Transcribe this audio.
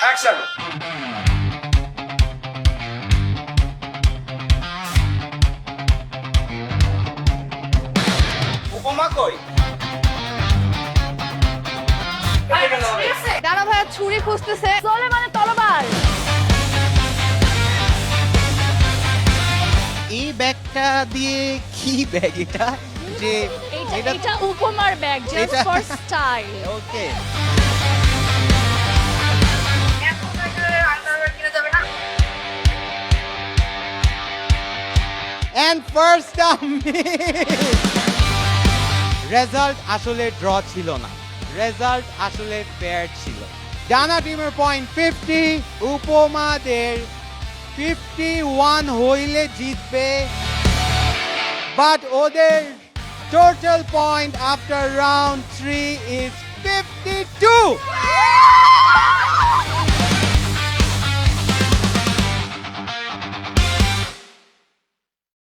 Action. উপমা কই? ডানা ভাইয়া ছুরি খুঁজতেছে, চলে মানে তরবাল। এই ব্যাগটা দিয়ে কি ব্যাগ এটা? যে এটা উপমার ব্যাগ, জাস্ট এটা- for style. Okay and first result আসলে ড্র ছিল না, রেজাল্ট আসলে ফেয়ার ছিল। ডানা টিমের পয়েন্ট 50, উপমাদের 51 হইলে জিতবে, বাট ওদের total point after round 3 is 52.